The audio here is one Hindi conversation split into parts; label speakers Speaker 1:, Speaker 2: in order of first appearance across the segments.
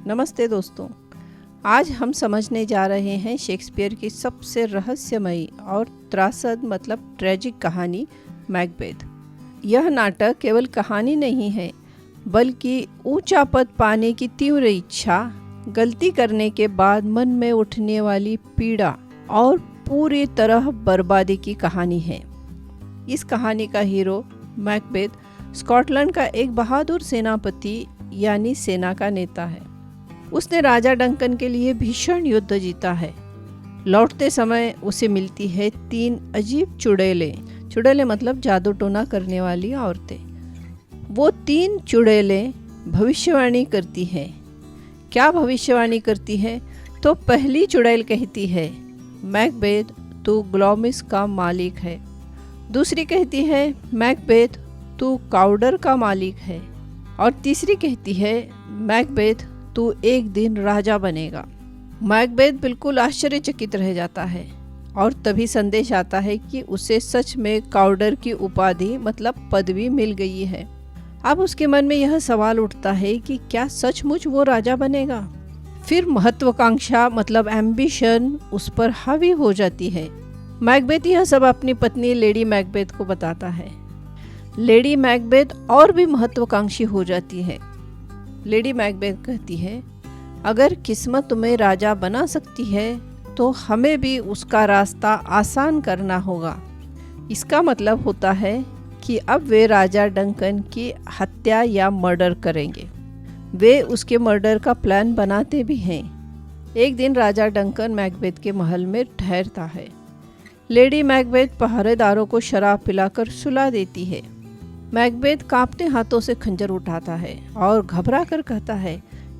Speaker 1: नमस्ते दोस्तों। आज हम समझने जा रहे हैं शेक्सपियर की सबसे रहस्यमयी और त्रासद मतलब ट्रेजिक कहानी मैकबेथ। यह नाटक केवल कहानी नहीं है, बल्कि ऊंचा पद पाने की तीव्र इच्छा, गलती करने के बाद मन में उठने वाली पीड़ा और पूरी तरह बर्बादी की कहानी है। इस कहानी का हीरो मैकबेथ स्कॉटलैंड का एक बहादुर सेनापति यानी सेना का नेता है। उसने राजा डंकन के लिए भीषण युद्ध जीता है। लौटते समय उसे मिलती है 3 अजीब चुड़ैलें मतलब जादू टोना करने वाली औरतें। वो 3 चुड़ैलें भविष्यवाणी करती हैं। क्या भविष्यवाणी करती है? तो पहली चुड़ैल कहती है, मैकबेथ तू ग्लॉमिस का मालिक है। दूसरी कहती है, मैकबेथ तू काउडर का मालिक है। और तीसरी कहती है, मैकबेथ तू एक दिन राजा बनेगा। मैकबेथ बिल्कुल आश्चर्यचकित रह जाता है और तभी संदेश आता है कि उसे सच में काउडर की उपाधि मतलब पदवी मिल गई है। अब उसके मन में यह सवाल उठता है कि क्या सचमुच वो राजा बनेगा? फिर महत्वाकांक्षा मतलब एम्बिशन उस पर हावी हो जाती है। मैकबेथ यह सब अपनी पत्नी लेडी मैकबेथ को बताता है। लेडी मैकबेथ और भी महत्वाकांक्षी हो जाती है। लेडी मैकबेथ कहती है, अगर किस्मत तुम्हें राजा बना सकती है तो हमें भी उसका रास्ता आसान करना होगा। इसका मतलब होता है कि अब वे राजा डंकन की हत्या या मर्डर करेंगे। वे उसके मर्डर का प्लान बनाते भी हैं। एक दिन राजा डंकन मैकबेथ के महल में ठहरता है। लेडी मैकबेथ पहरेदारों को शराब पिलाकर सुला देती है। मैकबेथ कांपते हाथों से खंजर उठाता है और घबरा कर कहता है,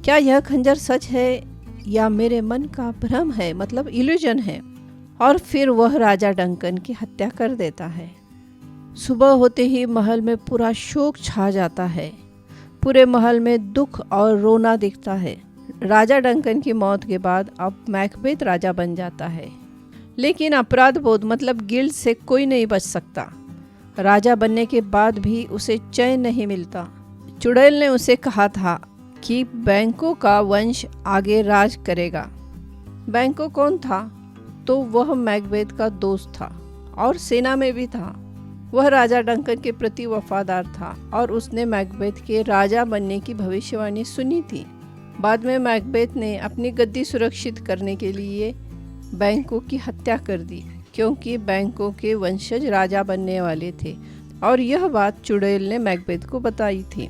Speaker 1: क्या यह खंजर सच है या मेरे मन का भ्रम है मतलब इल्यूजन है? और फिर वह राजा डंकन की हत्या कर देता है। सुबह होते ही महल में पूरा शोक छा जाता है। पूरे महल में दुख और रोना दिखता है। राजा डंकन की मौत के बाद अब मैकबेथ राजा बन जाता है, लेकिन अपराध बोध मतलब गिल्ट से कोई नहीं बच सकता। राजा बनने के बाद भी उसे चैन नहीं मिलता। चुड़ैल ने उसे कहा था कि बैंको का वंश आगे राज करेगा। बैंको कौन था? तो वह मैकबेथ का दोस्त था और सेना में भी था। वह राजा डंकन के प्रति वफादार था और उसने मैकबेथ के राजा बनने की भविष्यवाणी सुनी थी। बाद में मैकबेथ ने अपनी गद्दी सुरक्षित करने के लिए बैंको की हत्या कर दी, क्योंकि बैंको के वंशज राजा बनने वाले थे और यह बात चुड़ैल ने मैकबेथ को बताई थी।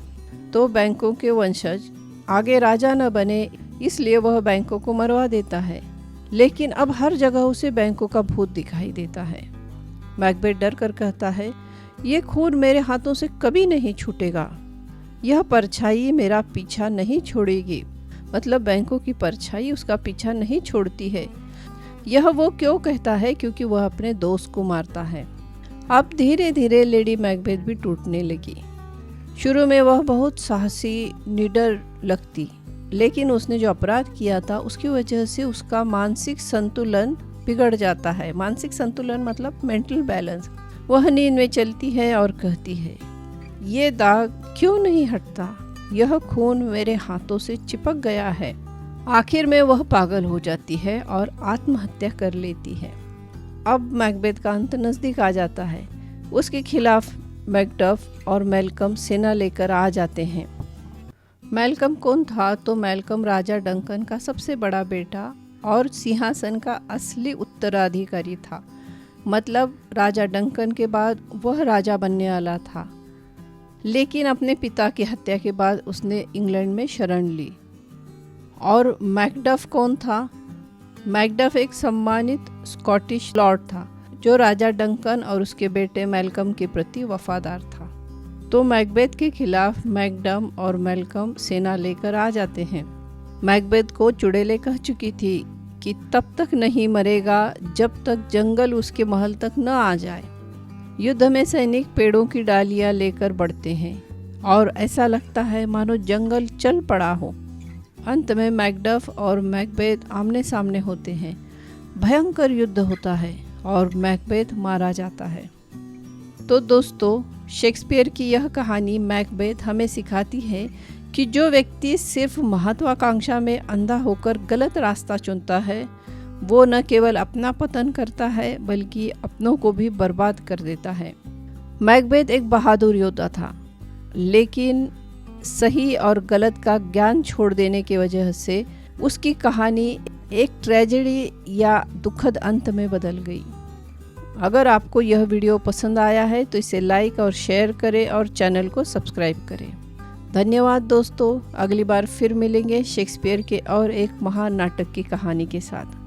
Speaker 1: तो बैंको के वंशज आगे राजा न बने, इसलिए वह बैंको को मरवा देता है। लेकिन अब हर जगह उसे बैंको का भूत दिखाई देता है। मैकबेथ डर कर कहता है, ये खून मेरे हाथों से कभी नहीं छूटेगा। यह परछाई मेरा पीछा नहीं छोड़ेगी। मतलब बैंको की परछाई उसका पीछा नहीं छोड़ती है। यह वो क्यों कहता है? क्योंकि वह अपने दोस्त को मारता है। अब धीरे धीरे लेडी मैकबेथ भी टूटने लगी। शुरू में वह बहुत साहसी निडर लगती, लेकिन उसने जो अपराध किया था उसकी वजह से उसका मानसिक संतुलन बिगड़ जाता है। मानसिक संतुलन मतलब मेंटल बैलेंस। वह नींद में चलती है और कहती है, ये दाग क्यों नहीं हटता? यह खून मेरे हाथों से चिपक गया है। आखिर में वह पागल हो जाती है और आत्महत्या कर लेती है। अब मैकबेथ का अंत नज़दीक आ जाता है। उसके खिलाफ मैकडफ और मैल्कम सेना लेकर आ जाते हैं। मैल्कम कौन था? तो मैल्कम राजा डंकन का सबसे बड़ा बेटा और सिंहासन का असली उत्तराधिकारी था। मतलब राजा डंकन के बाद वह राजा बनने वाला था, लेकिन अपने पिता की हत्या के बाद उसने इंग्लैंड में शरण ली। और मैकडफ कौन था? मैकडफ एक सम्मानित स्कॉटिश लॉर्ड था जो राजा डंकन और उसके बेटे मैल्कम के प्रति वफादार था। तो मैकबेथ के खिलाफ मैकडम और मैल्कम सेना लेकर आ जाते हैं। मैकबेथ को चुड़ैलें कह चुकी थी कि तब तक नहीं मरेगा जब तक जंगल उसके महल तक न आ जाए। युद्ध में सैनिक पेड़ों की डालियां लेकर बढ़ते हैं और ऐसा लगता है मानो जंगल चल पड़ा हो। अंत में मैकडफ और मैकबेथ आमने सामने होते हैं। भयंकर युद्ध होता है और मैकबेथ मारा जाता है। तो दोस्तों, शेक्सपियर की यह कहानी मैकबेथ हमें सिखाती है कि जो व्यक्ति सिर्फ महत्वाकांक्षा में अंधा होकर गलत रास्ता चुनता है वो न केवल अपना पतन करता है बल्कि अपनों को भी बर्बाद कर देता है। मैकबेथ एक बहादुर योद्धा था, लेकिन सही और गलत का ज्ञान छोड़ देने की वजह से उसकी कहानी एक ट्रेजेडी या दुखद अंत में बदल गई। अगर आपको यह वीडियो पसंद आया है तो इसे लाइक और शेयर करें और चैनल को सब्सक्राइब करें। धन्यवाद दोस्तों, अगली बार फिर मिलेंगे शेक्सपियर के और एक महान नाटक की कहानी के साथ।